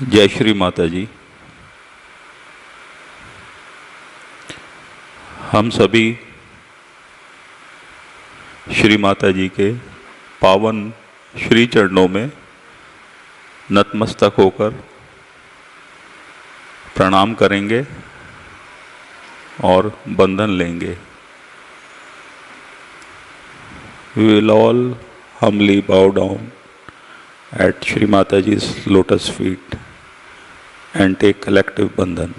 जय श्री माता जी। हम सभी श्री माता जी के पावन श्री चरणों में नतमस्तक होकर प्रणाम करेंगे और बंधन लेंगे। We will all humbly bow down at Shri Mataji's lotus feet and take collective bandhan.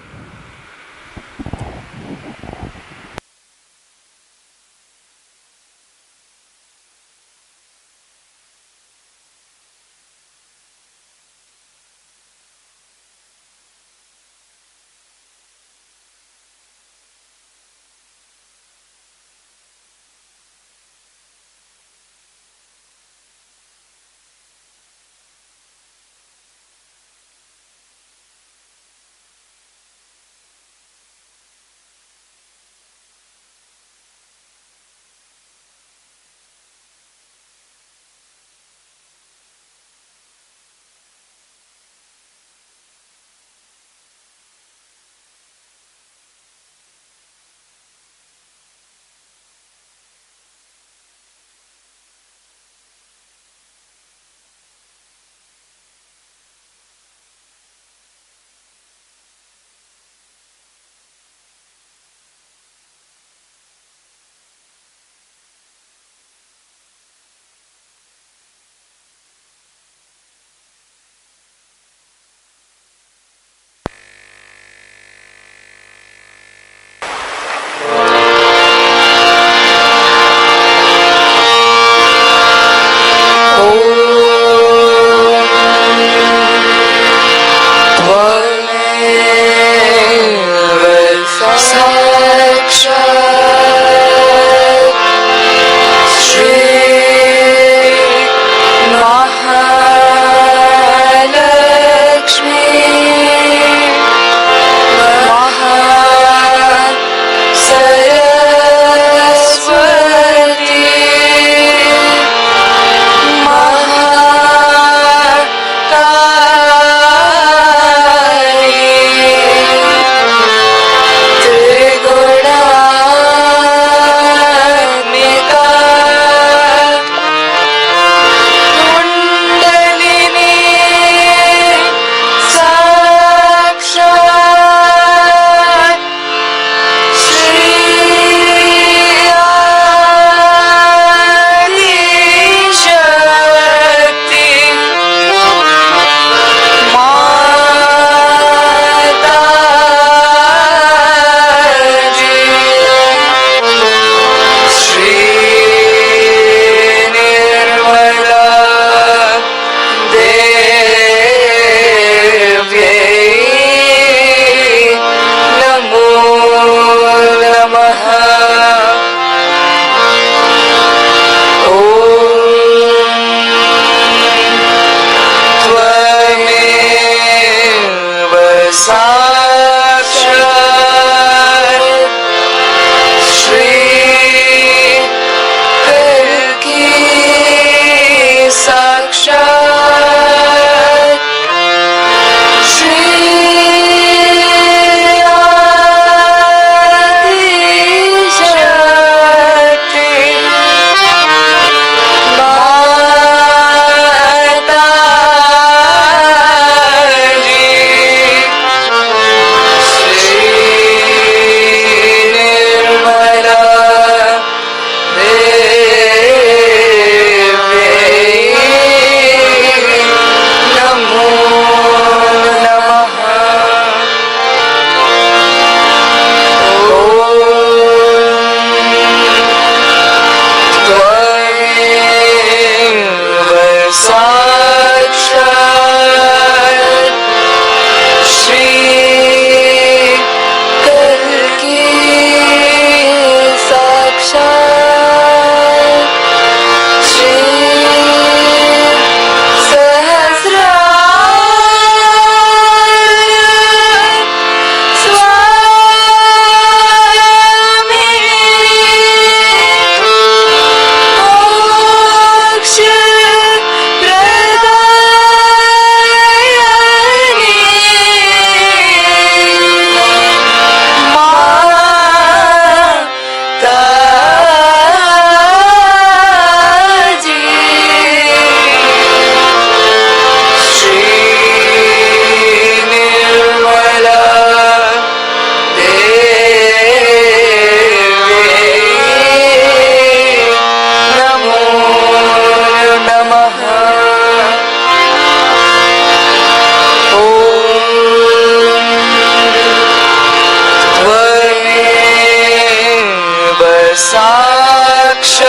साक्षात्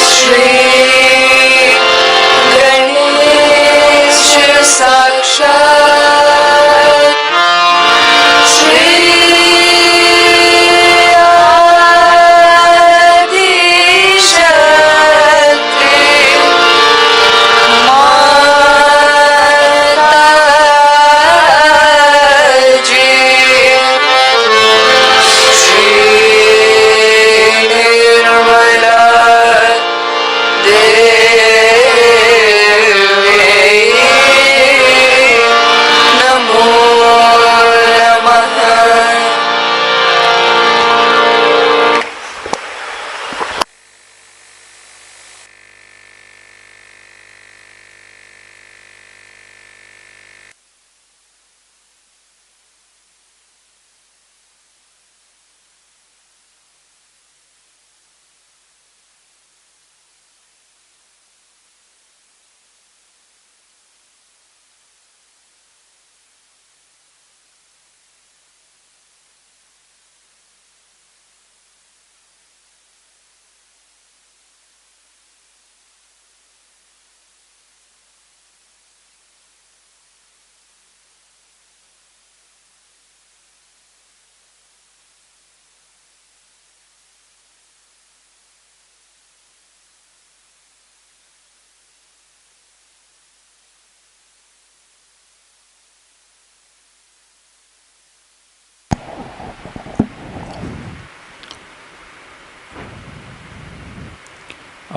श्री गणेश साक्षात् श्री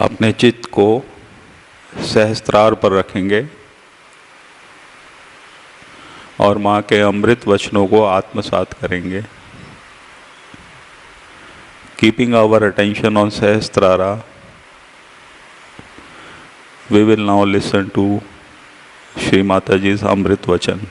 अपने चित्त को सहस्त्रार पर रखेंगे और माँ के अमृत वचनों को आत्मसात करेंगे। कीपिंग आवर अटेंशन ऑन सहस्त्रारा, we will now listen to Shri Mataji's Amrit Vachan.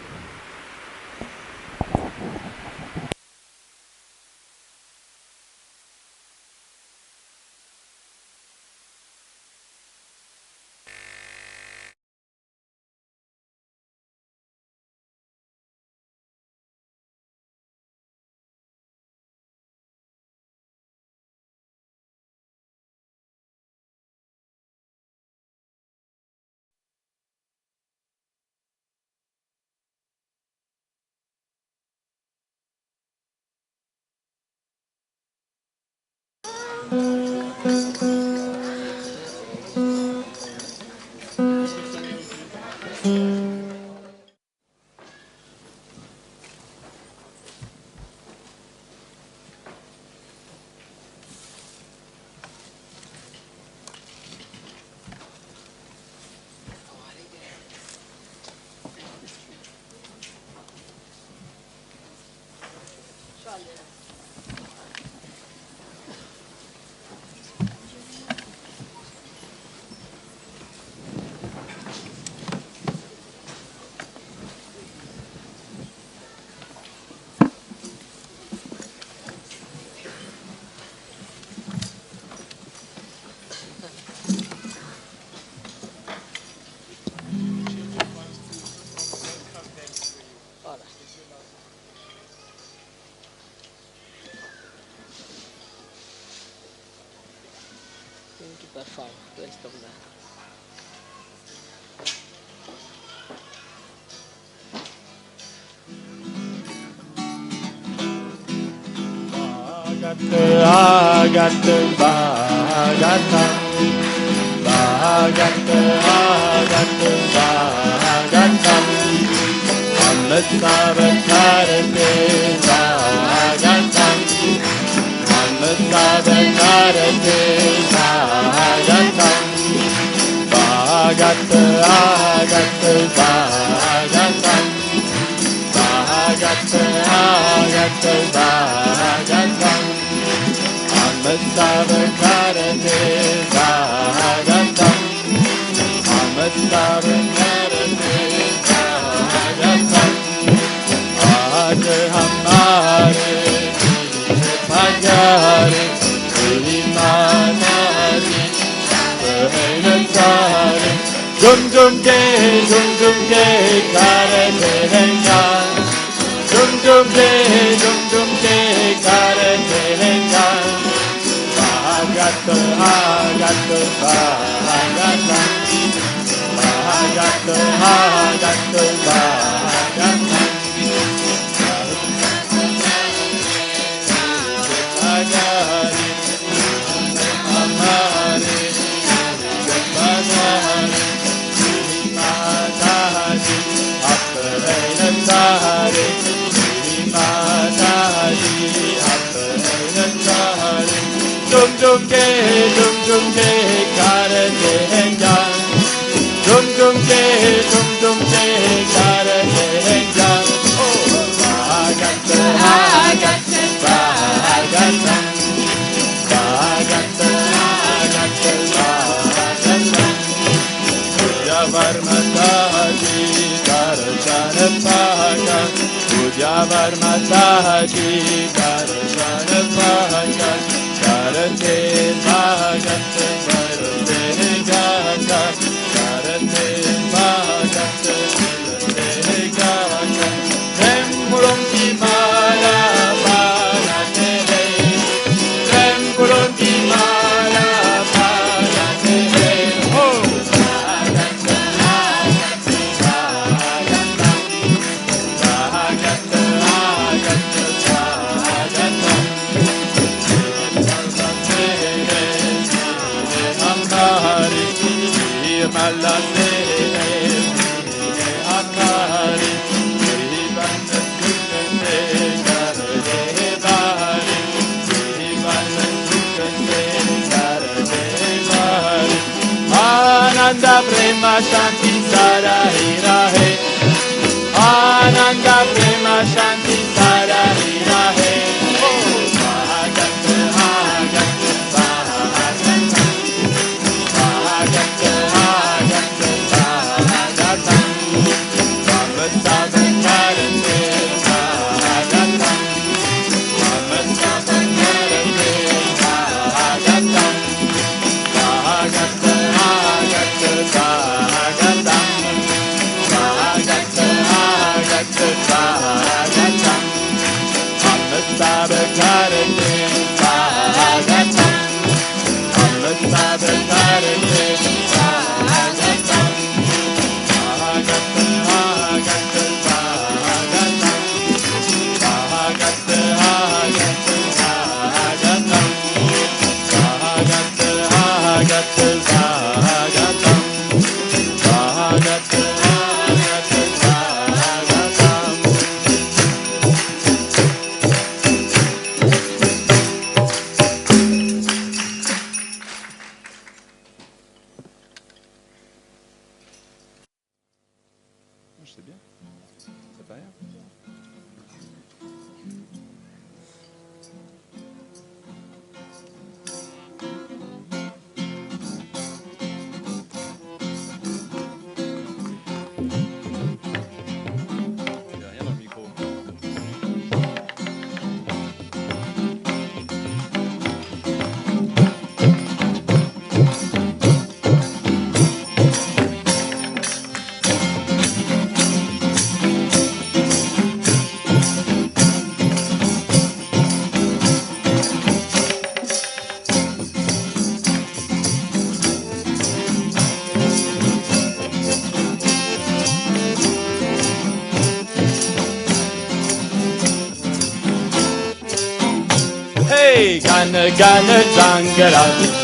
Gan gan jangala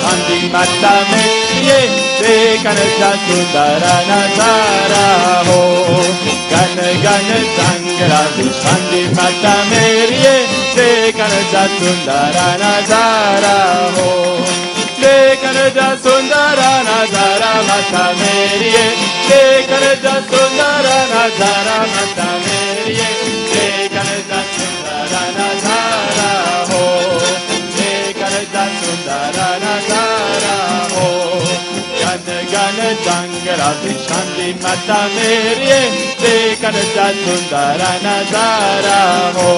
Andi mata meriye Dekana sundara nazara ho Gan gan jangala Andi mata meriye Dekana sundara nazara ho Dekana sundara nazara mata meriye Dekana sundara nazara mata meriye Dekana sundara nazara ho Sundara Nazara ho Gan jangala Shandi mata meriye Dekana Sundara Nazara ho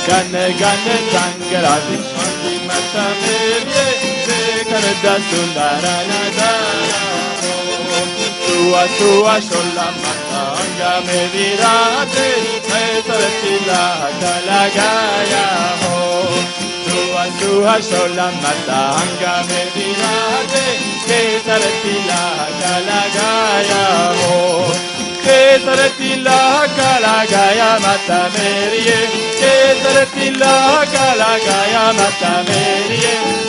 Gan jangala Shandi mata meriye Dekana Sundara Nazara ho Tua tua shola mata अंगा में विराजे, मैं सरतिला लगाया हो। सुहा सुहा सोला माता अंगा में विराजे, केसर तिलक लगाया हो। केसर तिलक लगाया माता मेरी, केसर तिलक लगाया माता मेरी,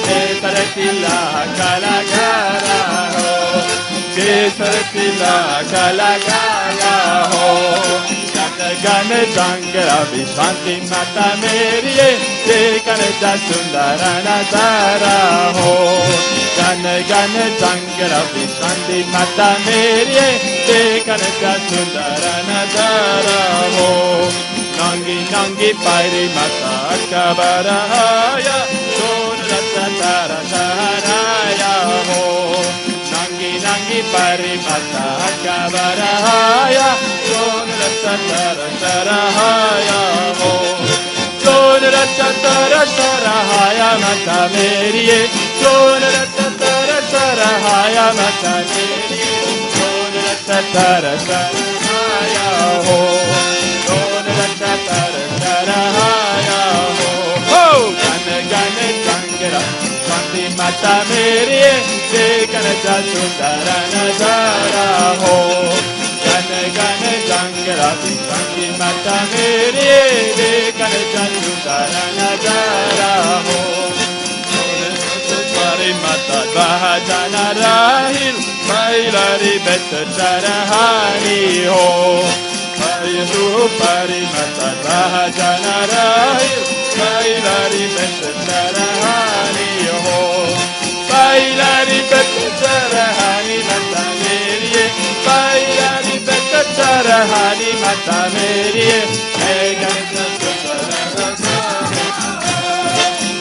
केसर तिलक लगाया हो। केसर तिलक लगाया हो। गन जंगरा विश्रांति माता मेरी, देखन जा सुंदर नजारा हो। गन गन जंगरा विश्रांति माता मेरी, देखन जा सुंदर नजारा हो। नंगी नंगी पायरी माता कबराया, सोन रत्न तारा सहराया हो। नंगी नंगी पायरी माता कबराया, सोन रत्न तारा सहराया हो। सोन रत्न तारा सहराया माता मेरी, सोन रत्न तारा सहराया माता मेरी, सोन रत्न तारा सहराया हो। सोन रत्न तारा सहराया हो। गन गन जंगरा शांति माता मेरी, देखन जा सुंदर नजारा हो। गन गन जंगरा शांति माता मेरी, देखन जा सुंदर नजारा हो। तुम्हारी माता भजन राहिल, मैलारी बेत चरहानी हो। परी माता भजन राहिल, मैलारी बेत चरहानी हो। मैलारी बेत चरहानी माता मेरी, मैलारी बेत चरहानी माता मेरी,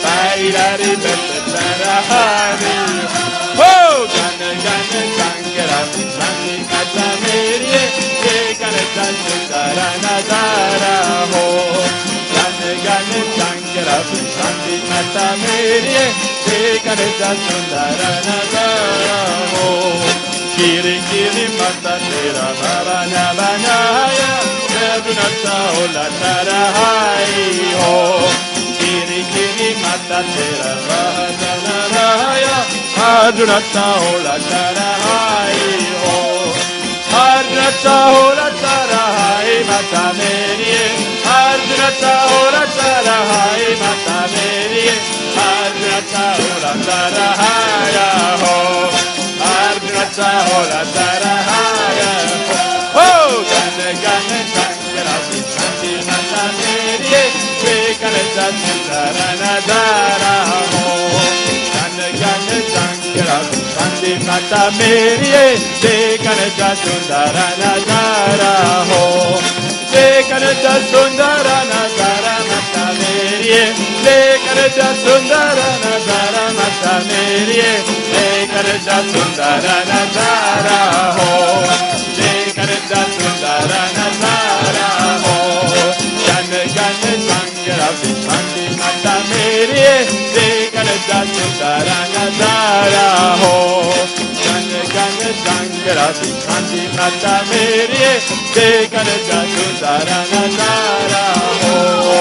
मैलारी बेत चरहानी हो। गन गन जंगरा शांति माता मेरी, देखन जा सुंदर नजारा हो। गन गन जंगरा शांति माता मेरी, देखन जा सुंदर नजारा हो। गिरी गिरी माता तेरा भवन बनाया, रघुनाथ चावला चढ़ाई हो। गिरी गिरी माता तेरा भवन बनाया, रघुनाथ चावला चढ़ाई हो। रघुनाथ चावला चढ़ाई माता मेरी, रघुनाथ चावला चढ़ाई माता मेरी, रघुनाथ चावला चढ़ाया हो। रघुनाथ चावला चढ़ाया हो। गन गन जंगरा शांति माता मेरी, देखन जा सुंदर नजारा हो। गन गन जंगरा शांति माता मेरी, देखन जा सुंदर नजारा हो। देखन जा सुंदर नजारा माता मेरी, देखन जा सुंदर नजारा माता मेरी, देखन जा सुंदर नजारा हो। देखन जा सुंदर नजारा हो। गन गन जंगरा शांति माता मेरी, देखन जा सुंदर नजारा हो। गन गन जंगरा शांति माता मेरी, देखन जा सुंदर नजारा हो।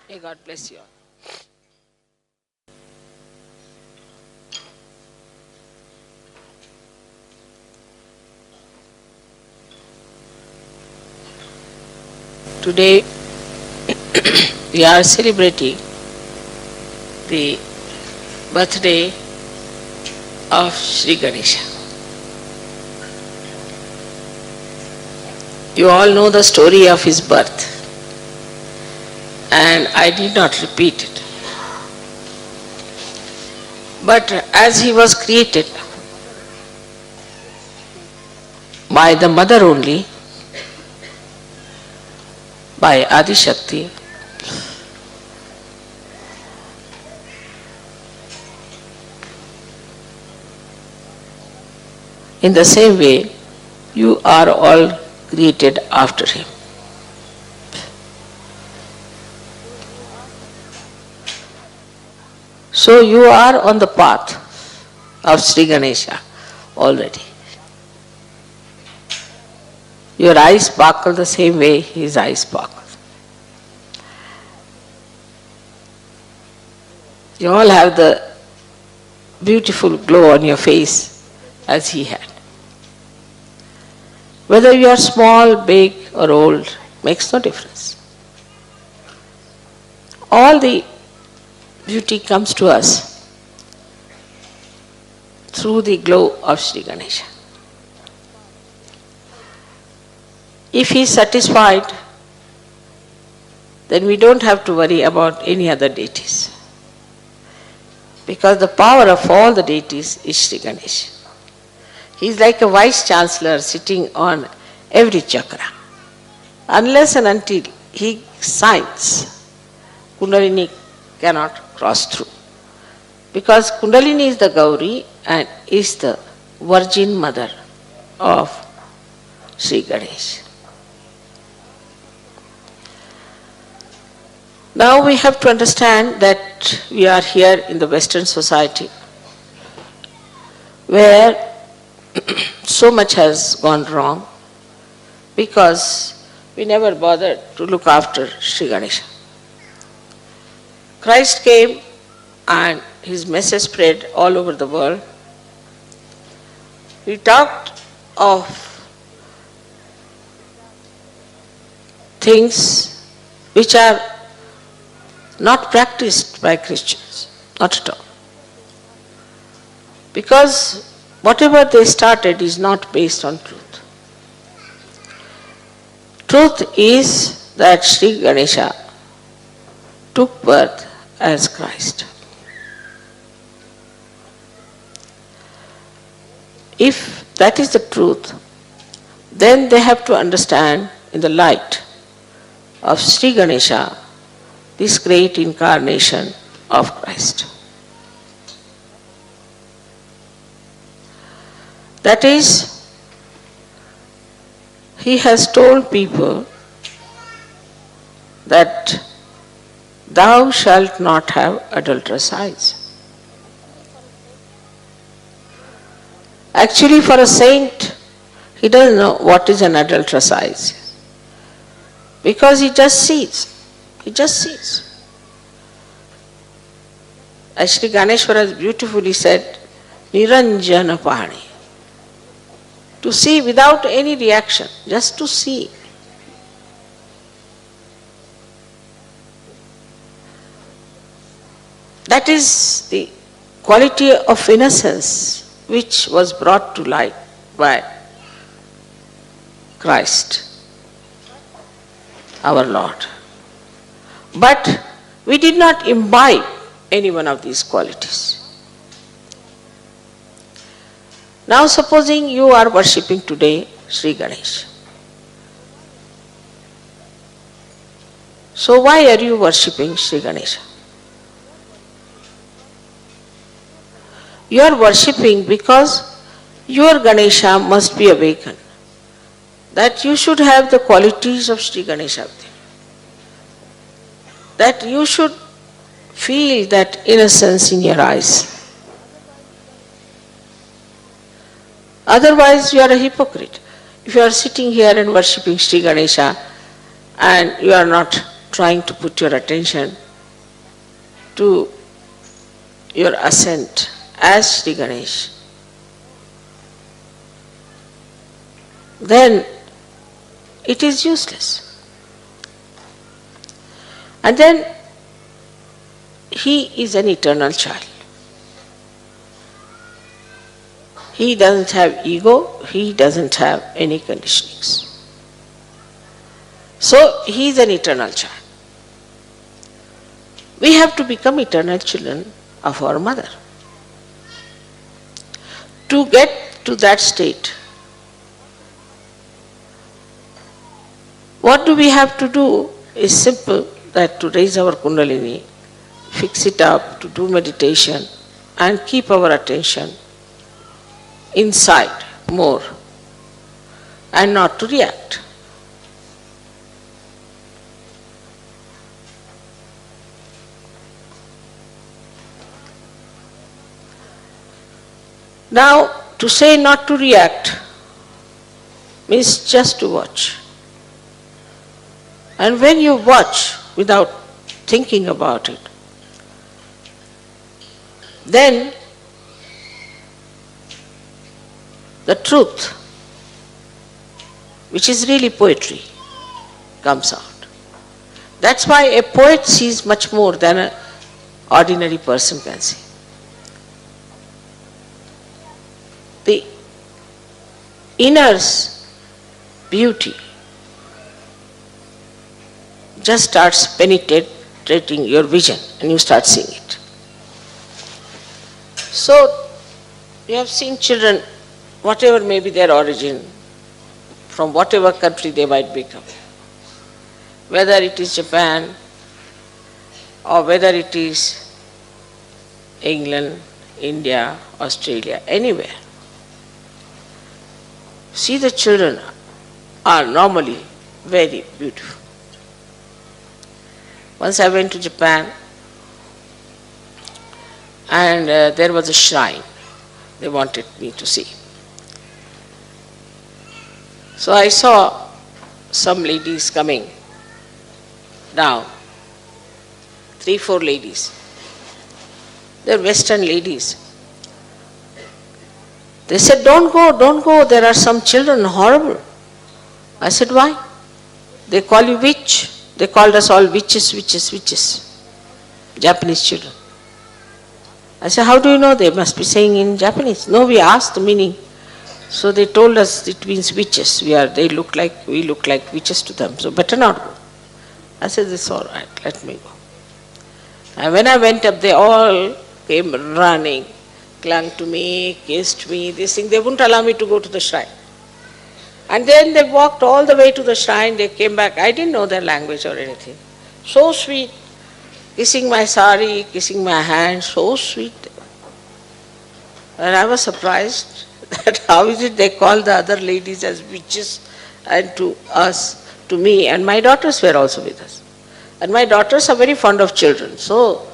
May God bless you all. Today we are celebrating the birthday of Shri Ganesha. You all know the story of his birth, and I need not repeat it. But as he was created by the mother only, by Adi Shakti, In the same way, you are all created after him. So you are on the path of Sri Ganesha already. Your eyes sparkle the same way his eyes sparkle. You all have the beautiful glow on your face as he had. Whether you are small, big or old makes no difference. All the beauty comes to us through the glow of Sri Ganesha. If he is satisfied, then we don't have to worry about any other deities. Because the power of all the deities is Shri Ganesha. He is like a vice chancellor sitting on every chakra. Unless and until he signs, Kundalini cannot cross through. Because Kundalini is the Gauri and is the virgin mother of Sri Ganesha. Now we have to understand that we are here in the Western society where so much has gone wrong because we never bothered to look after Sri Ganesha. Christ came and his message spread all over the world. He talked of things which are not practiced by Christians, not at all. Because whatever they started is not based on truth. Truth is that Sri Ganesha took birth as Christ. If that is the truth, then they have to understand in the light of Sri Ganesha this great incarnation of Christ. That is, he has told people that thou shalt not have adulterous eyes. Actually, for a saint, he doesn't know what is an adulterous eyes. Because he just sees. He just sees. As Shri Ganeshwara beautifully said, Niranjana Pahani. To see without any reaction, just to see. That is the quality of innocence which was brought to light by Christ, our Lord. But we did not imbibe any one of these qualities. Now supposing you are worshipping today Sri Ganesha. So why are you worshipping Sri Ganesha? You are worshipping because your Ganesha must be awakened. That you should have the qualities of Sri Ganesha. That you should feel that innocence in your eyes. Otherwise you are a hypocrite. If you are sitting here and worshipping Sri Ganesha and you are not trying to put your attention to your ascent as Sri Ganesh, then it is useless. And then he is an eternal child. He doesn't have ego, he doesn't have any conditionings. So he is an eternal child. We have to become eternal children of our mother. To get to that state, what do we have to do is simple, that to raise our Kundalini, fix it up, to do meditation and keep our attention inside more and not to react. Now, to say not to react means just to watch. And when you watch without thinking about it, then the truth, which is really poetry, comes out. That's why a poet sees much more than an ordinary person can see. The inner's beauty just starts penetrating your vision and you start seeing it. So, you have seen children, whatever may be their origin, from whatever country they might become, whether it is Japan or whether it is England, India, Australia, anywhere. See, the children are normally very beautiful. Once I went to Japan and there was a shrine they wanted me to see. So I saw some ladies coming down, 3-4 ladies. They're Western ladies. They said, don't go, there are some children, horrible. I said, why? They call you witch. They called us all witches. Japanese children. I said, how do you know? They must be saying in Japanese. No, we asked the meaning. So they told us it means witches. We look like witches to them. So better not go. I said, it's all right, let me go. And when I went up, they all came running, clung to me, kissed me, this thing. They wouldn't allow me to go to the shrine. And then they walked all the way to the shrine, they came back. I didn't know their language or anything. So sweet. Kissing my sari, kissing my hand, so sweet. And I was surprised that how is it they call the other ladies as witches and to us, to me. And my daughters were also with us. And my daughters are very fond of children. So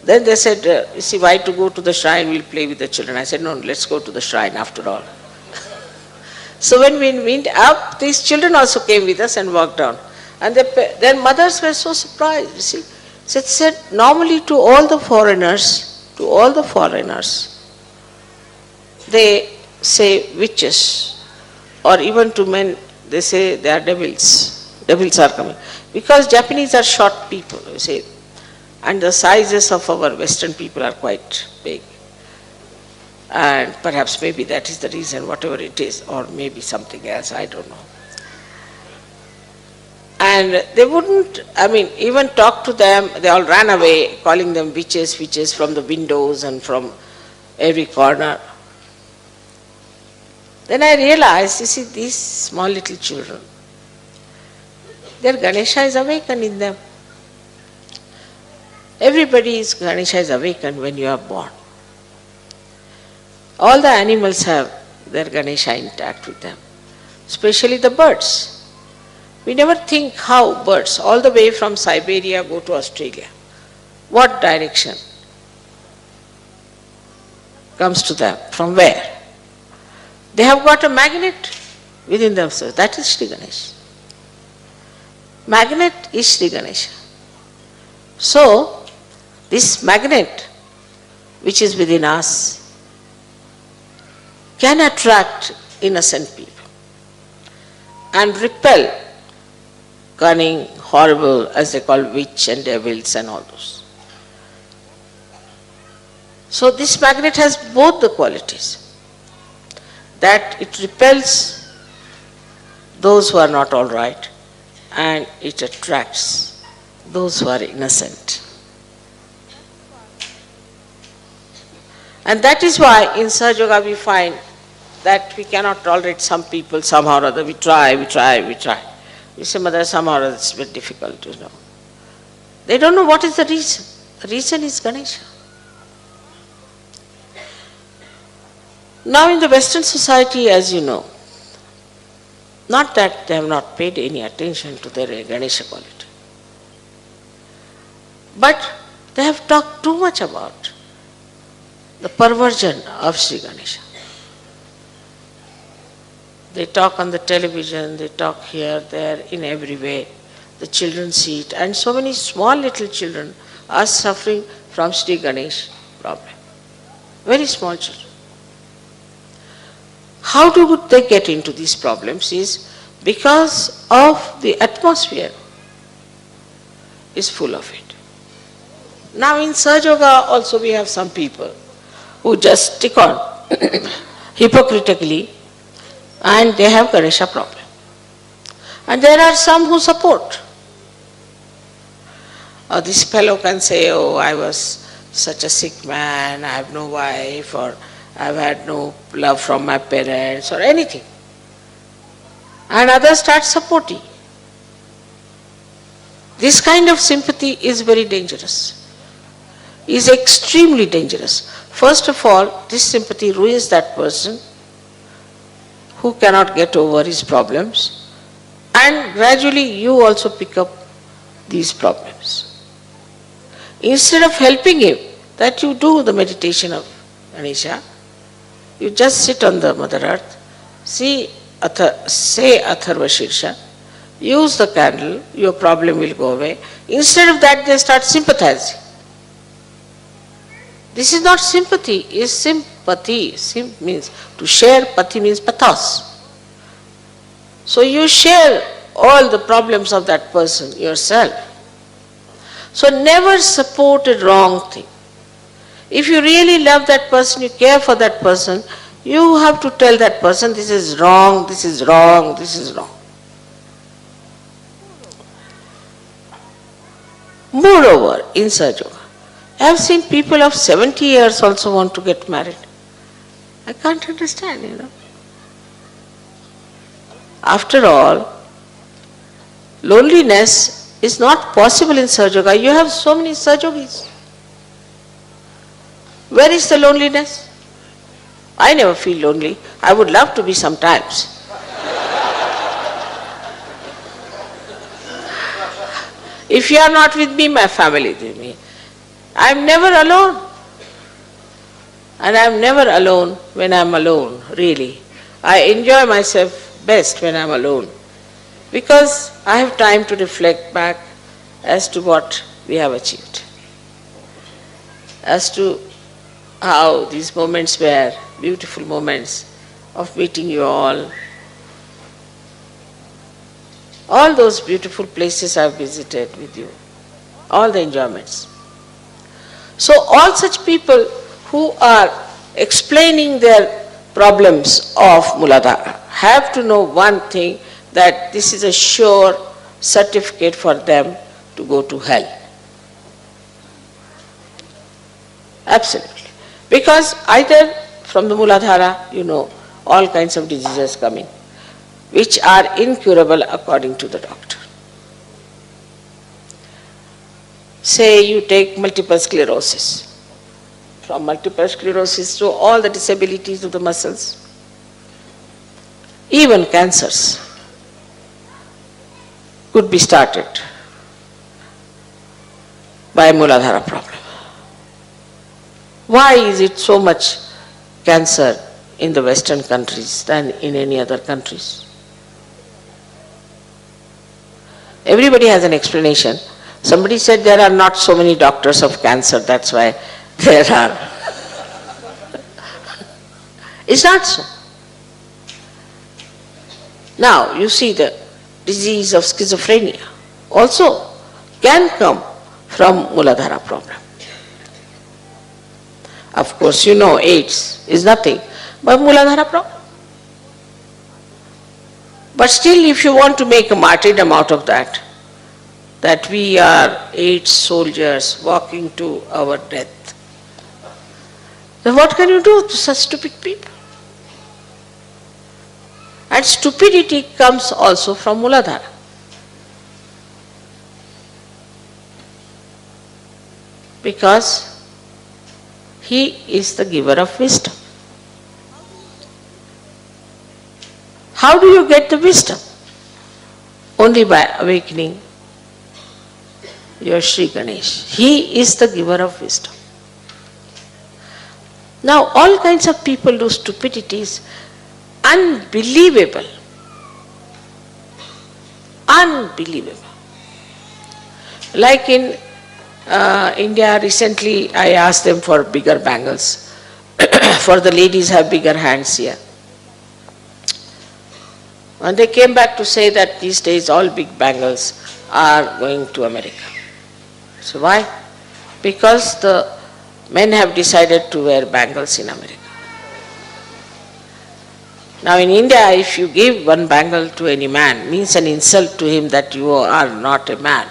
then they said, you see, why to go to the shrine, we'll play with the children. I said, no, let's go to the shrine after all. So when we went up, these children also came with us and walked down. And their mothers were so surprised, you see. So it said, normally to all the foreigners, they say witches. Or even to men, they say they are devils. Devils are coming. Because Japanese are short people, you see. And the sizes of our Western people are quite big. And perhaps maybe that is the reason, whatever it is, or maybe something else, I don't know. And they wouldn't, even talk to them, they all ran away, calling them witches from the windows and from every corner. Then I realized, you see, these small little children, their Ganesha is awakened in them. Everybody's Ganesha is awakened when you are born. All the animals have their Ganesha intact with them, especially the birds. We never think how birds, all the way from Siberia, go to Australia. What direction comes to them? From where? They have got a magnet within themselves. That is Shri Ganesha. Magnet is Shri Ganesha. So, this magnet which is within us can attract innocent people and repel cunning, horrible, as they call witch and devils and all those. So this magnet has both the qualities, that it repels those who are not all right and it attracts those who are innocent. And that is why in Sahaja Yoga we find that we cannot tolerate some people somehow or other. We try. We say, Mother, somehow or other it's very difficult, you know. They don't know what is the reason. The reason is Ganesha. Now in the Western society, as you know, not that they have not paid any attention to their Ganesha quality, but they have talked too much about the perversion of Sri Ganesha. They talk on the television, they talk here, there, in every way. The children see it, and so many small little children are suffering from Sri Ganesh problem. Very small children. How do they get into these problems is because of the atmosphere is full of it. Now in Sahaja Yoga also we have some people who just stick on hypocritically and they have Ganesha problem. And there are some who support. This fellow can say, oh, I was such a sick man, I have no wife, or I've had no love from my parents, or anything. And others start supporting. This kind of sympathy is very dangerous, is extremely dangerous. First of all, this sympathy ruins that person who cannot get over his problems, and gradually you also pick up these problems. Instead of helping him, that you do the meditation of Ganesha, you just sit on the Mother Earth, say Atharva Shirsha, use the candle, your problem will go away. Instead of that, they start sympathizing. This is not sympathy, it's sympathy. Sim means to share, pati means pathos. So you share all the problems of that person yourself. So never support a wrong thing. If you really love that person, you care for that person, you have to tell that person, this is wrong, this is wrong, this is wrong. Moreover, in Sahaja Yoga, I have seen people of 70 years also want to get married. I can't understand, After all, loneliness is not possible in Sahaja Yoga. You have so many Sahaja Yogis. Where is the loneliness? I never feel lonely. I would love to be sometimes. If you are not with me, my family is with me. I am never alone. And I am never alone when I am alone, really. I enjoy myself best when I am alone, because I have time to reflect back as to what we have achieved, as to how these moments were beautiful moments of meeting you all those beautiful places I have visited with you, all the enjoyments. So all such people who are explaining their problems of Muladhara have to know one thing, that this is a sure certificate for them to go to hell. Absolutely. Because either from the Muladhara, all kinds of diseases coming, which are incurable according to the doctor. Say you take multiple sclerosis. From multiple sclerosis to all the disabilities of the muscles, even cancers could be started by Muladhara problem. Why is it so much cancer in the Western countries than in any other countries? Everybody has an explanation. Somebody said there are not so many doctors of cancer, that's why there are. It's not so. Now, you see the disease of schizophrenia also can come from Muladhara problem. Of course, AIDS is nothing but Muladhara problem. But still, if you want to make a martyrdom out of that we are AIDS soldiers walking to our death, then what can you do to such stupid people? And stupidity comes also from Muladhara. Because he is the giver of wisdom. How do you get the wisdom? Only by awakening your Shri Ganesh. He is the giver of wisdom. Now all kinds of people do stupidities, unbelievable. Unbelievable. Like in India recently, I asked them for bigger bangles. For the ladies have bigger hands here. And they came back to say that these days all big bangles are going to America. So why? Because the men have decided to wear bangles in America. Now in India, if you give one bangle to any man, means an insult to him that you are not a man.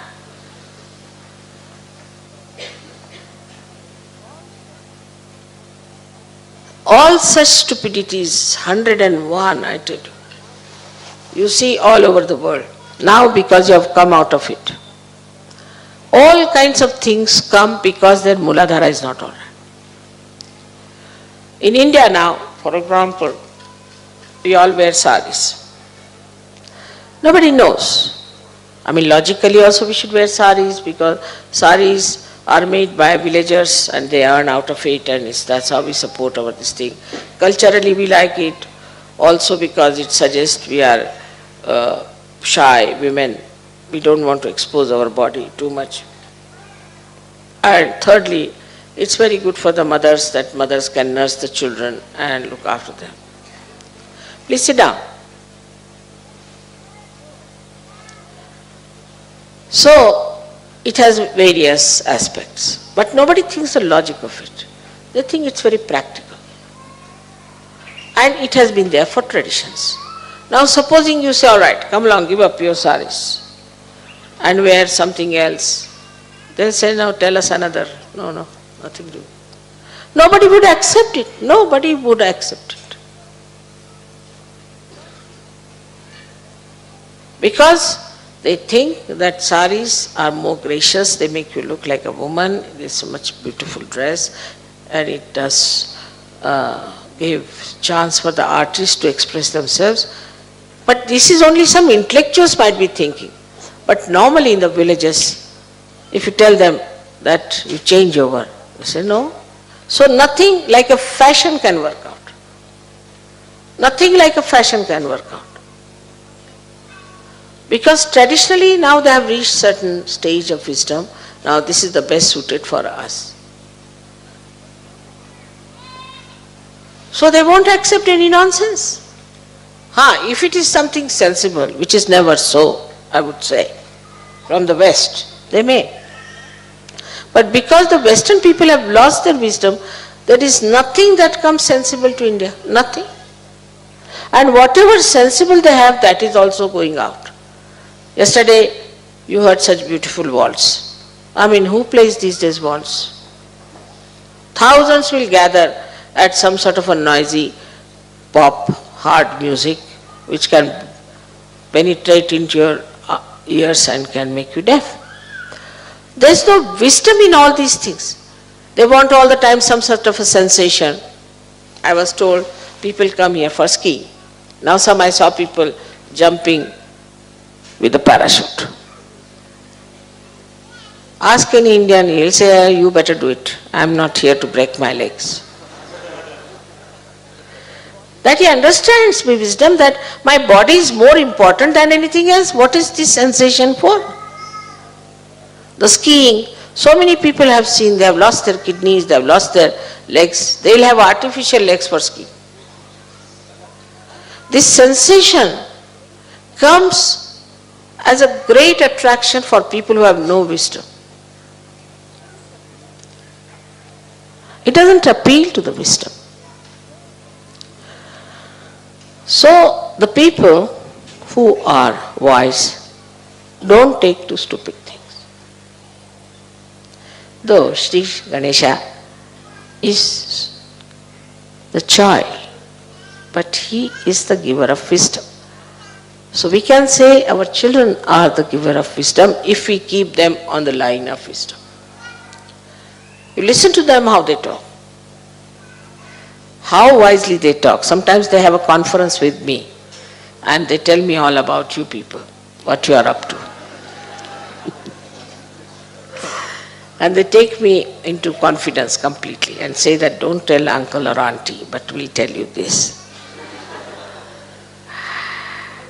All such stupidities, 101, I tell you. You see all over the world. Now because you have come out of it. All kinds of things come because their Muladhara is not all right. In India now, for example, we all wear saris. Nobody knows. I mean, logically also we should wear saris because saris are made by villagers and they earn out of it, and that's how we support our this thing. Culturally we like it also because it suggests we are shy women. We don't want to expose our body too much. And thirdly, it's very good for the mothers that mothers can nurse the children and look after them. Please sit down. So, it has various aspects, but nobody thinks the logic of it. They think it's very practical. And it has been there for traditions. Now supposing you say, all right, come along, give up your saris and wear something else. They'll say, now tell us another. No, nothing to do. Nobody would accept it. Nobody would accept it. Because they think that saris are more gracious, they make you look like a woman, there's so much beautiful dress, and it does give chance for the artists to express themselves. But this is only some intellectuals might be thinking. But normally in the villages, if you tell them that you change over, they say no. So nothing like a fashion can work out. Nothing like a fashion can work out. Because traditionally now they have reached certain stage of wisdom. Now this is the best suited for us. So they won't accept any nonsense. If it is something sensible, which is never so, I would say, from the West, they may. But because the Western people have lost their wisdom, there is nothing that comes sensible to India, nothing. And whatever sensible they have, that is also going out. Yesterday, you heard such beautiful waltz. I mean, who plays these days waltz? Thousands will gather at some sort of a noisy pop, hard music, which can penetrate into your ears and can make you deaf. There is no wisdom in all these things. They want all the time some sort of a sensation. I was told people come here for skiing. Now some I saw people jumping with a parachute. Ask any Indian, he'll say, you better do it. I'm not here to break my legs. That he understands with wisdom that my body is more important than anything else. What is this sensation for? The skiing, so many people have seen, they have lost their kidneys, they have lost their legs. They will have artificial legs for skiing. This sensation comes as a great attraction for people who have no wisdom. It doesn't appeal to the wisdom. So the people who are wise don't take to stupid things. Though Shri Ganesha is the child, but he is the giver of wisdom. So we can say our children are the giver of wisdom if we keep them on the line of wisdom. You listen to them how they talk. How wisely they talk. Sometimes they have a conference with me. and they tell me all about you people, what you are up to. And they take me into confidence completely and say that don't tell uncle or auntie, but we'll tell you this.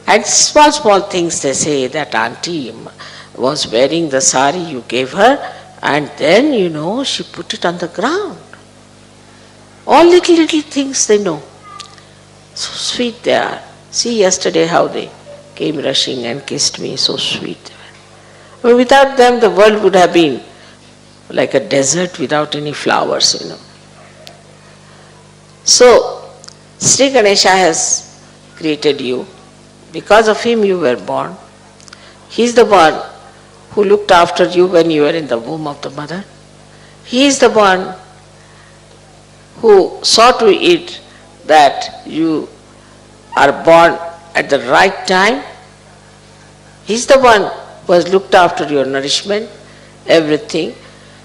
And small, small things they say, that auntie was wearing the sari you gave her, and then, she put it on the ground. All little, little things they know. So sweet they are. See yesterday how they came rushing and kissed me, so sweet. Without them the world would have been like a desert without any flowers, So, Shri Ganesha has created you. Because of him you were born. He is the one who looked after you when you were in the womb of the mother. He is the one who saw to it that you are born at the right time. He is the one who has looked after your nourishment, everything.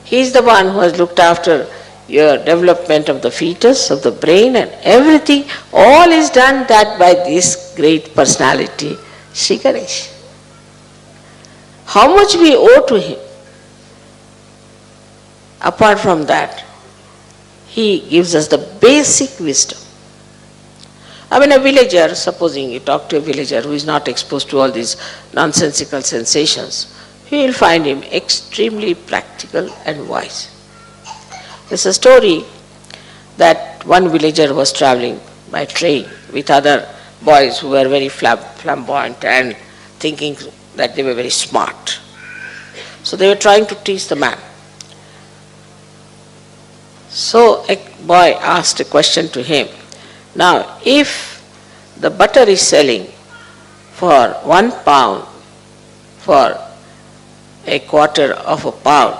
He is the one who has looked after your development of the fetus, of the brain and everything. All is done that by this great personality, Shri Ganesha. How much we owe to him? Apart from that, he gives us the basic wisdom. A villager, supposing you talk to a villager who is not exposed to all these nonsensical sensations, you will find him extremely practical and wise. There's a story that one villager was traveling by train with other boys who were very flamboyant and thinking that they were very smart. So they were trying to teach the man. So a boy asked a question to him. Now, if the butter is selling for 1 pound for a quarter of a pound,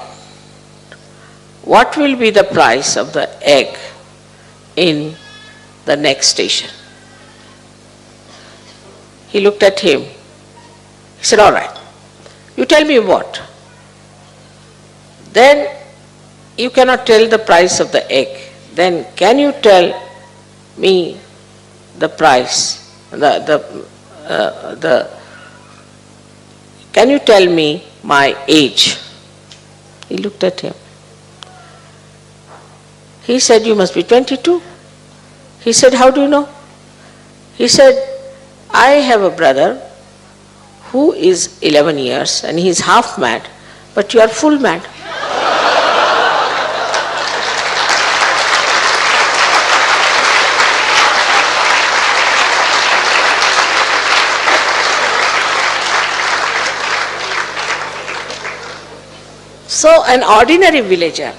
what will be the price of the egg in the next station? He looked at him. He said, all right, you tell me what? Then you cannot tell the price of the egg. Then can you tell me the price, can you tell me my age? He looked at him. He said, you must be 22. He said, how do you know? He said, I have a brother who is 11 years and he is half mad, but you are full mad. So an ordinary villager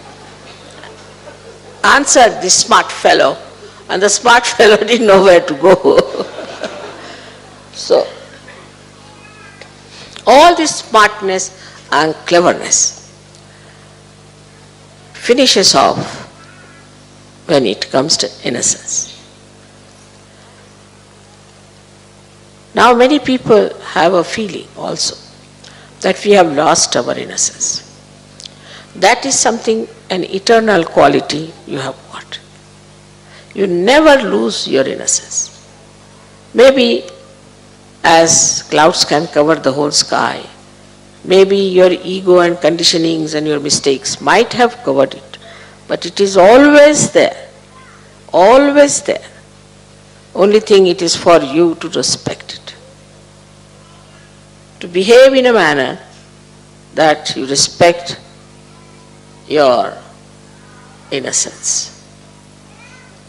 answered this smart fellow, and the smart fellow didn't know where to go. So, all this smartness and cleverness finishes off when it comes to innocence. Now many people have a feeling also that we have lost our innocence. That is something, an eternal quality you have got. You never lose your innocence. Maybe as clouds can cover the whole sky, maybe your ego and conditionings and your mistakes might have covered it, but it is always there, always there. Only thing, it is for you to respect it. To behave in a manner that you respect your innocence.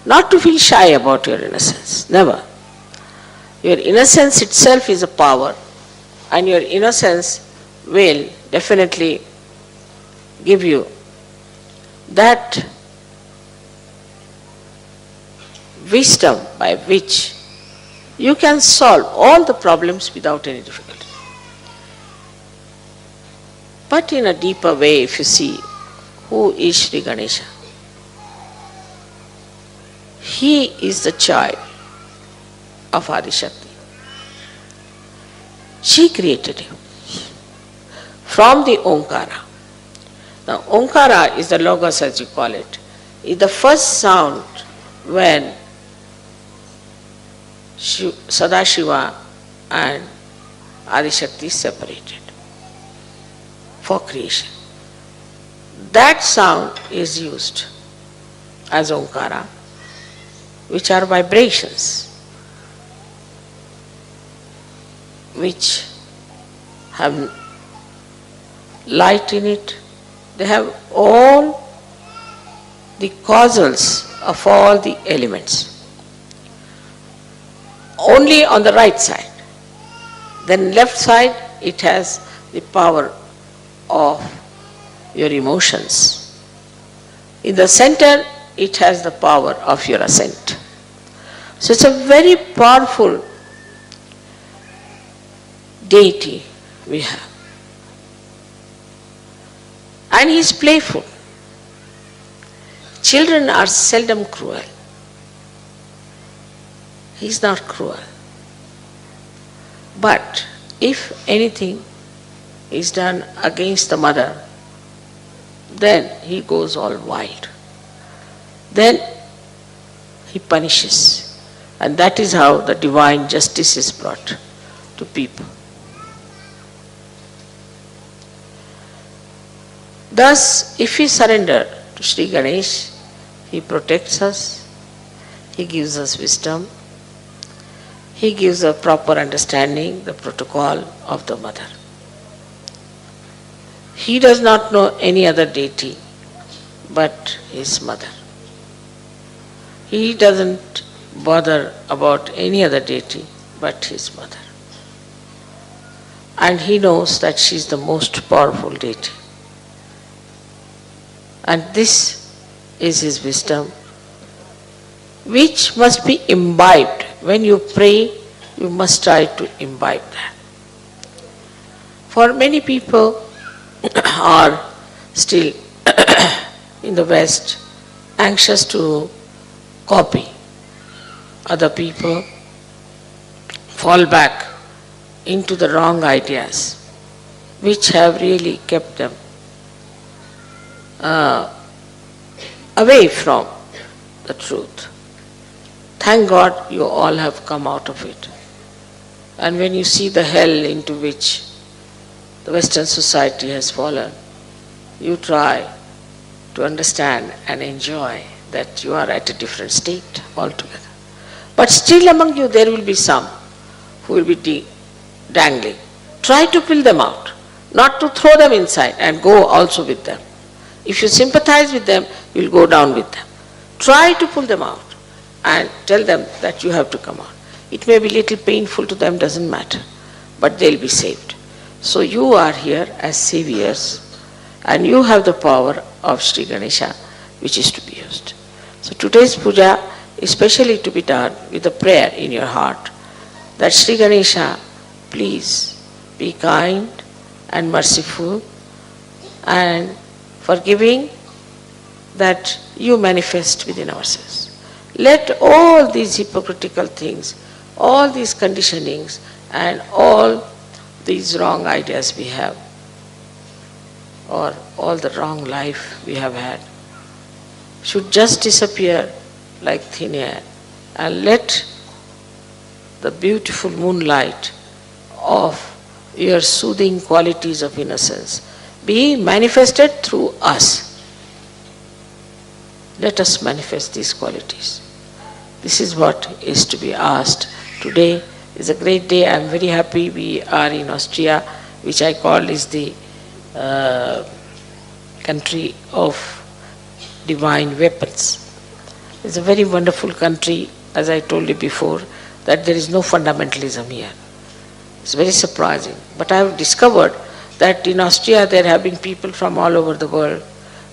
Not to feel shy about your innocence, never. Your innocence itself is a power, and your innocence will definitely give you that wisdom by which you can solve all the problems without any difficulty. But in a deeper way, if you see, who is Shri Ganesha? He is the child of Adi Shakti. She created him from the Omkara. Now, Omkara is the logos, as you call it, is the first sound when Sadashiva and Adi Shakti separated for creation. That sound is used as Omkara, which are vibrations, which have light in it. They have all the causals of all the elements. Only on the right side. Then left side, it has the power of your emotions. In the center, it has the power of your ascent. So it's a very powerful deity we have. And he is playful. Children are seldom cruel. He is not cruel. But if anything is done against the mother, then he goes all wild. Then he punishes. And that is how the divine justice is brought to people. Thus, if we surrender to Shri Ganesh, he protects us, he gives us wisdom, he gives a proper understanding, the protocol of the mother. He does not know any other deity but his mother. He doesn't bother about any other deity but his mother. And he knows that she is the most powerful deity. And this is his wisdom, which must be imbibed. When you pray, you must try to imbibe that. For many people are still in the West anxious to copy other people, fall back into the wrong ideas, which have really kept them away from the truth. Thank God you all have come out of it. And when you see the hell into which the Western society has fallen, you try to understand and enjoy that you are at a different state altogether. But still among you there will be some who will be dangling. Try to pull them out, not to throw them inside and go also with them. If you sympathize with them, you will go down with them. Try to pull them out and tell them that you have to come out. It may be little painful to them, doesn't matter, but they'll be saved. So you are here as saviors, and you have the power of Shri Ganesha, which is to be used. So today's puja is specially to be done with a prayer in your heart that Shri Ganesha, please be kind and merciful and forgiving, that you manifest within ourselves. Let all these hypocritical things, all these conditionings and all these wrong ideas we have, or all the wrong life we have had, should just disappear like thin air, and let the beautiful moonlight of your soothing qualities of innocence be manifested through us. Let us manifest these qualities. This is what is to be asked. Today is a great day. I am very happy we are in Austria, which I call is the country of divine weapons. It's a very wonderful country, as I told you before, that there is no fundamentalism here. It's very surprising. But I have discovered that in Austria there have been people from all over the world,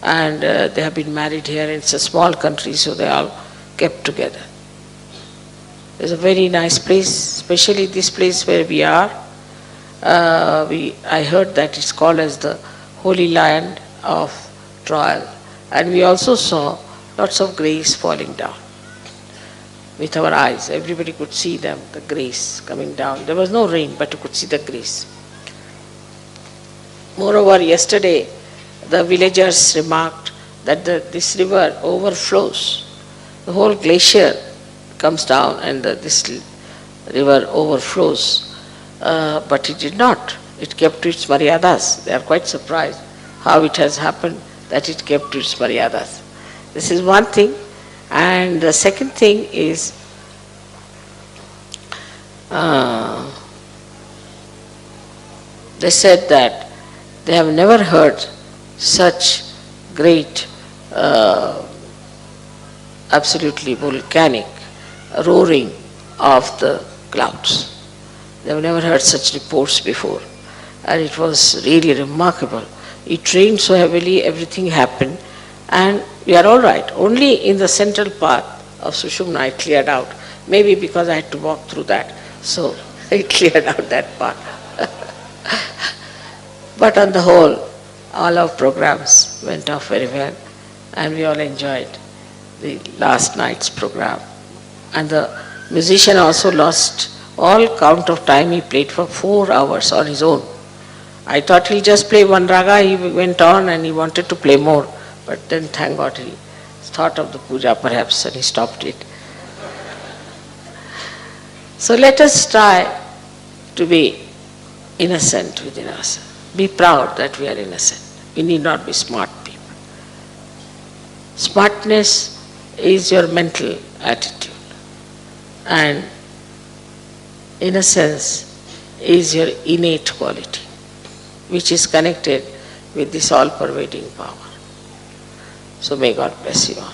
and they have been married here. It's a small country, so they all kept together. It's a very nice place, especially this place where we are. I heard that it's called as the Holy Land of Trial. And we also saw lots of grace falling down with our eyes. Everybody could see them, the grace coming down. There was no rain, but you could see the grace. Moreover, yesterday the villagers remarked that this river overflows. The whole glacier comes down and this river overflows. but it did not. It kept to its maryadas. They are quite surprised how it has happened that it kept to its maryadas. This is one thing. And the second thing is, they said that they have never heard such great, absolutely volcanic roaring of the clouds. They have never heard such reports before, and it was really remarkable. It rained so heavily, everything happened, and we are all right. Only in the central part of Sushumna I cleared out, maybe because I had to walk through that, so I cleared out that part. But on the whole, all our programs went off very well, and we all enjoyed the last night's program. And the musician also lost all count of time. He played for 4 hours on his own. I thought he'll just play one raga. He went on and he wanted to play more, but then thank God he thought of the puja perhaps and he stopped it. So let us try to be innocent within ourselves. Be proud that we are innocent. We need not be smart people. Smartness is your mental attitude, and innocence is your innate quality, which is connected with this all-pervading power. So may God bless you all.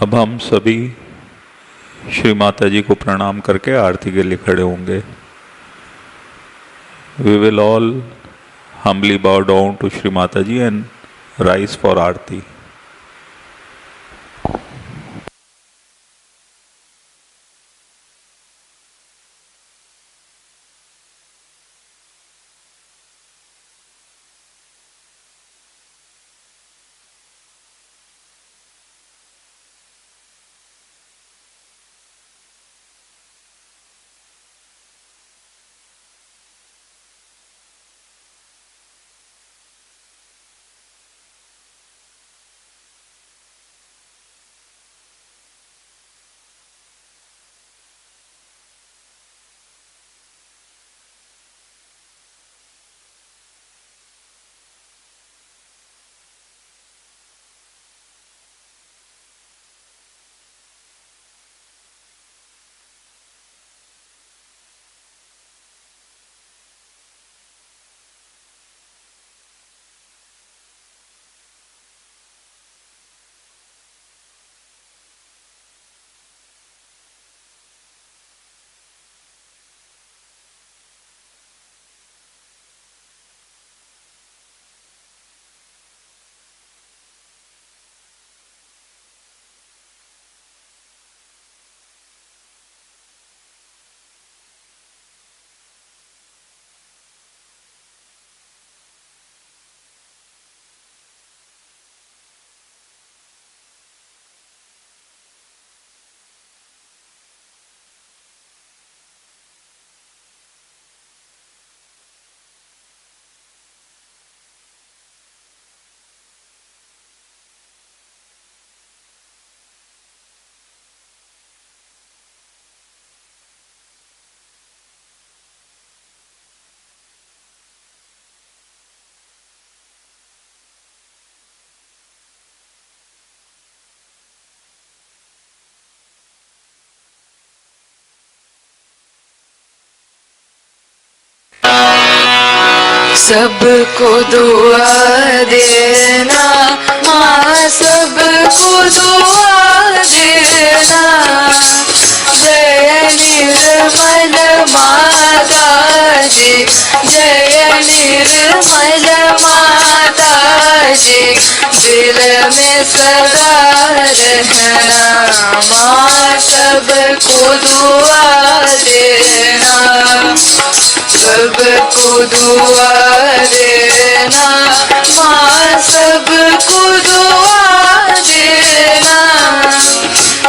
अब हम सभी श्री माता जी को प्रणाम करके आरती के लिए खड़े होंगे। We will all humbly bow down to Shri Mata Ji and rise for Aarti. सबको दुआ देना माँ, सबको दुआ देना। जय निर्मल माता जी, जय निर्मल माता जी, दिल में सदा रहना माँ, सबको दुआ देना। सबको दुआ देना माँ, सबको दुआ देना।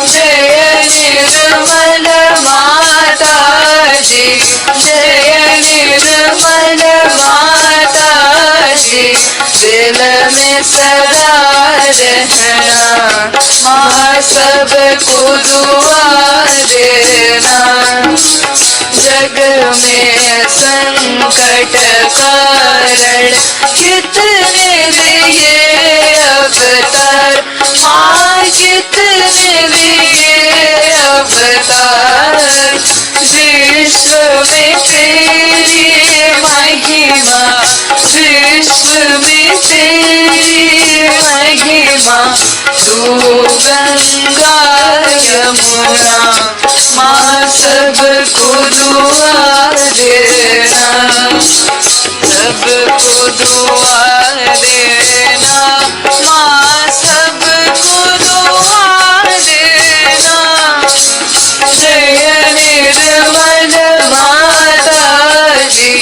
जय निर्मल माता जी, जय निर्मल माता जी, दिल में सदा रहना माँ, सबको दुआ देना। जग में संकट कारण कितने लिए अवतार माँ, कितने लिए अवतार। विश्व में तेरी महिमा, विश्व में तेरी महिमा। तू गंगा यमुना माँ, सबको दुआ देना। सबको दुआ देना माँ, सबको दुआ देना। जय निर्मल माता जी,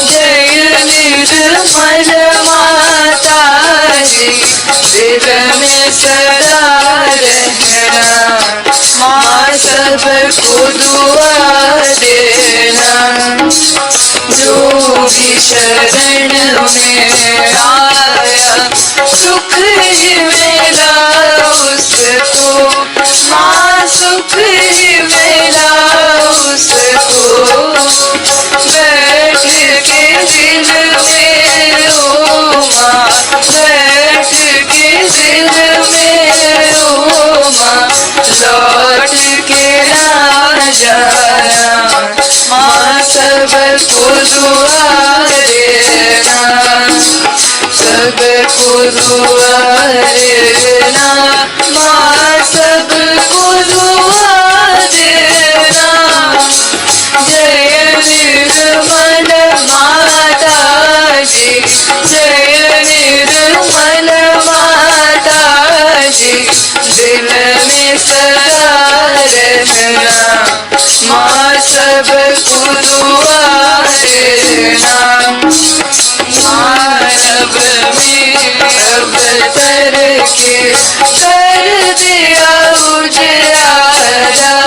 जय निर्मल माता जी, दिल में सदा रहना माँ, सबको दुआ देना। जो भी शरण में आया सुख ही मिला उसको माँ, सुख ही मिला उसको। बैठ के दिल में ओ माँ, बैठ के दिल में ओ माँ, लौट के ना जाना माँ, सबको दुआ देना। सबको दुआ देना माँ, सबको दुआ देना। जय निर्मल माता जी, जय निर्मल माता जी, दिल में सदा रहना माँ, सबको दुआ देना। मानव में अवतर के कर दिया उजियारा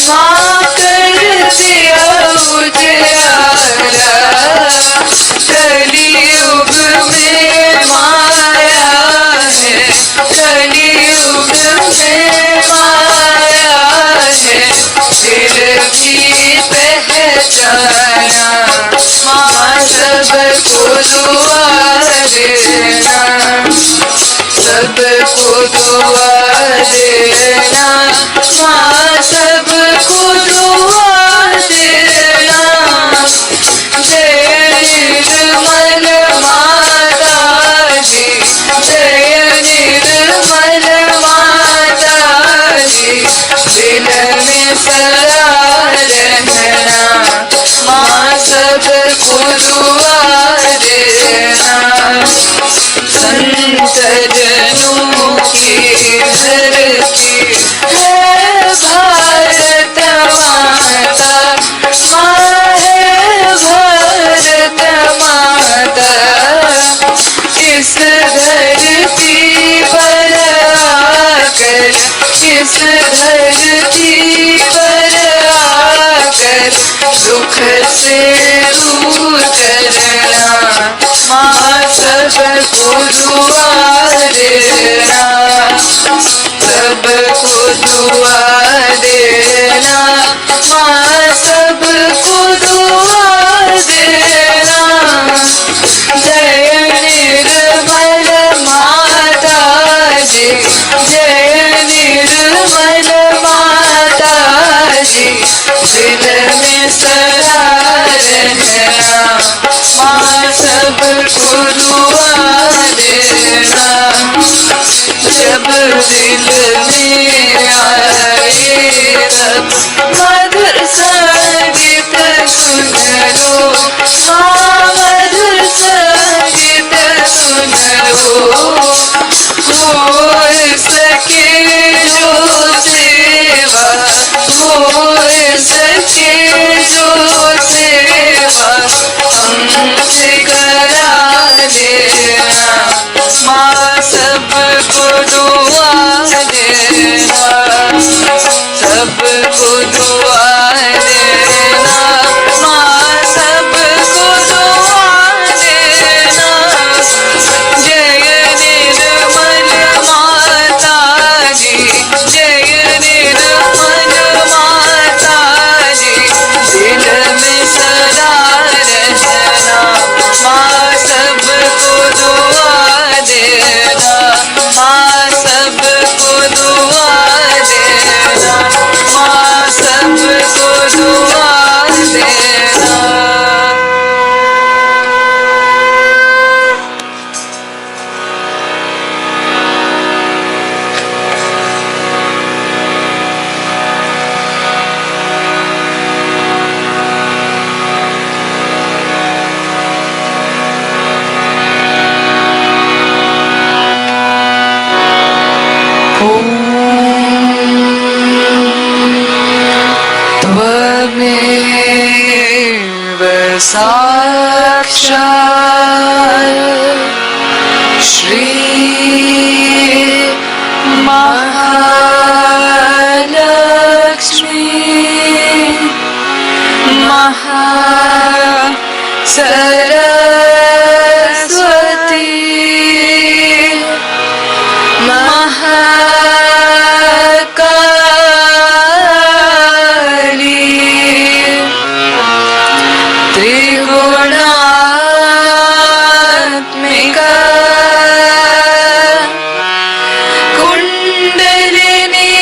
माँ, कर दिया उजियारा। कलियुग में माया है, कलियुग में माया है, फिर भी पहचाना माँ, सबको दुआ देना। सबको दुआ देना माँ, सबको दुआ देना। जय निर्मल माता जी, जय निर्मल माता जी, दिल में सदा रहना माँ, सबको दुआ देना। संत जनों की धरती है भारत माता माँ, है भारत माता। इस धरती पर आकर, इस धरती पर आकर दुख से दूर करना माँ, सबको दुआ देना। सबको दुआ देना माँ, सबको दुआ देना। जय निर्मल माता जी, जय निर्मल माता जी, दिल में सदा रहना माँ, सब दिल में आए तब मधुर संगीत सुन लो माँ, मधुर संगीत सुन लो। हो सके जो सेवा, हो सके जो सेवा हमसे करा देना माँ, सबको दुआ देना, सबको दुआ देना माँ, सबको दुआ देना। जय निर्मल माता जी, जय निर्मल माता जी, दिल में सदा रहना माँ, सबको दुआ देना माँ, सबको दुआ देना माँ, सबको दुआ देना। त्वमेव साक्षात् श्री महालक्ष्मी सरस्वती महाकाली त्रिगुणात्मिका कुंडलिनी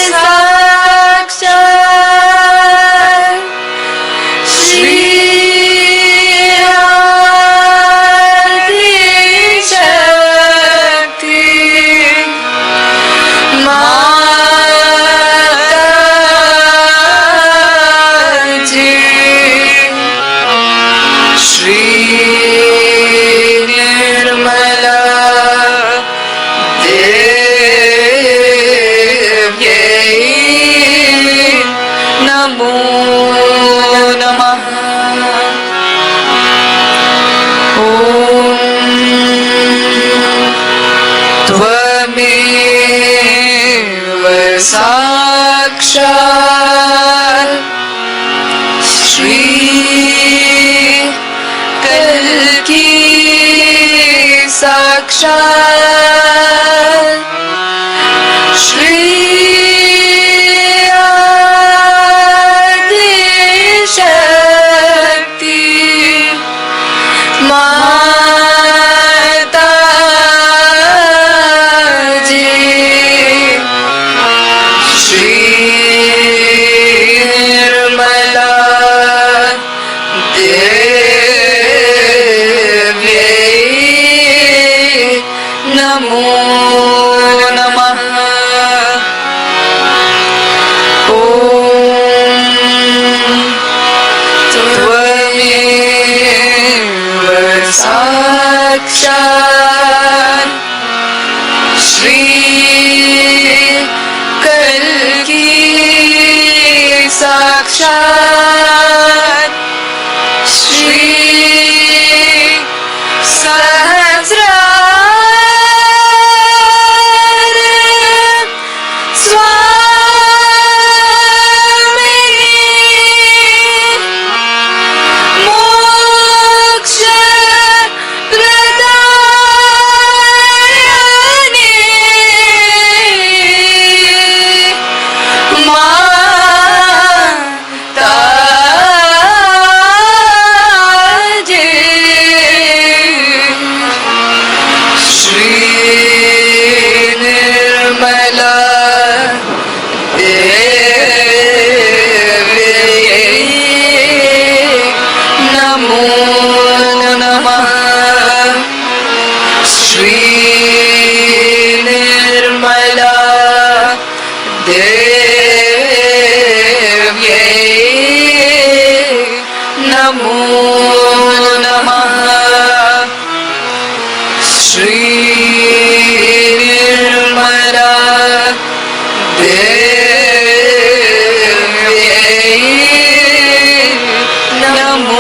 साक्षात् श्री शक्ति माताजी। श्री निर्मला देव्यै नमो नमः। त्वमेव साक्षात् श्री कल्की साक्षात् श्री आदिशक्ति माताजी। श्री निर्मला देव्यै नमो नमः। त्वमेव साक्षात् श्री कल्की साक्षात् Shri सहस्रार Shri Nirmala Namo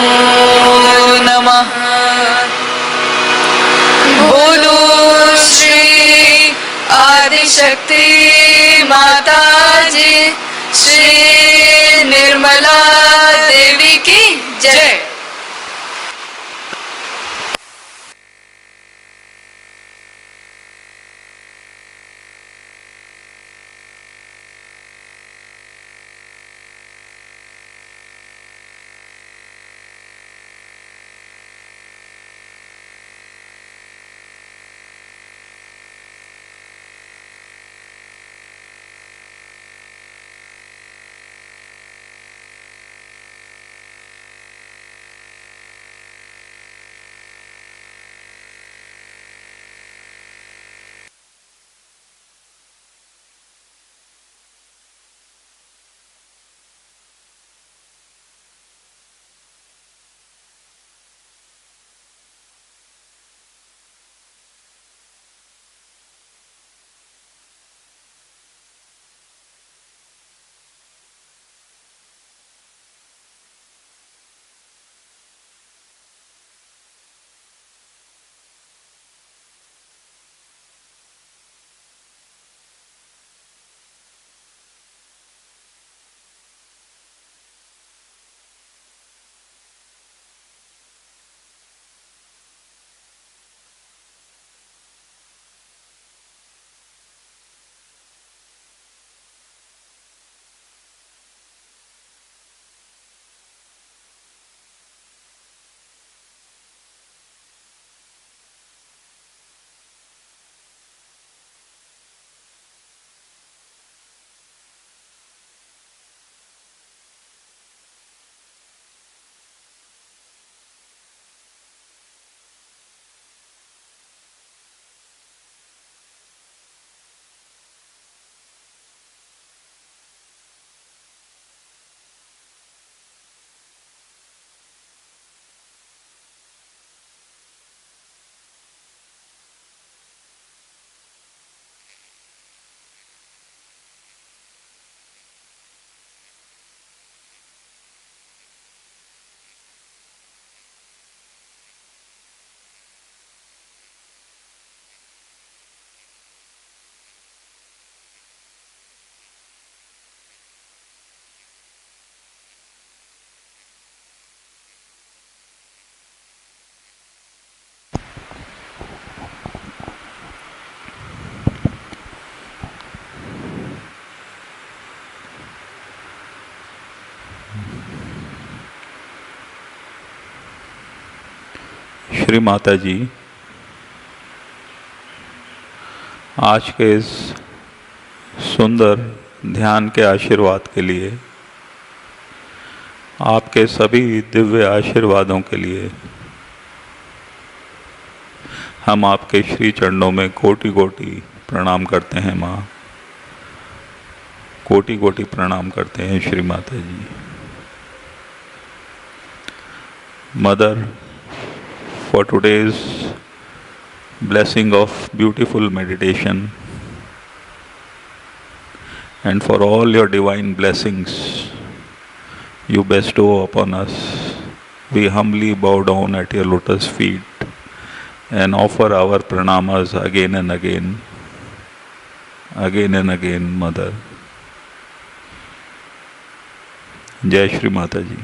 Namaha. बोलो श्री आदि शक्ति माता जी श्री निर्मला देवी की जय. श्री माता जी, आज के इस सुंदर ध्यान के आशीर्वाद के लिए, आपके सभी दिव्य आशीर्वादों के लिए हम आपके श्री चरणों में कोटि कोटि प्रणाम करते हैं माँ, कोटि कोटि प्रणाम करते हैं Shri Mata ji. Mother, for today's blessing of beautiful meditation and for all your divine blessings you bestow upon us, we humbly bow down at your lotus feet and offer our pranamas again and again, Mother. Jai Shri Mata Ji.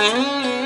Mm-hmm.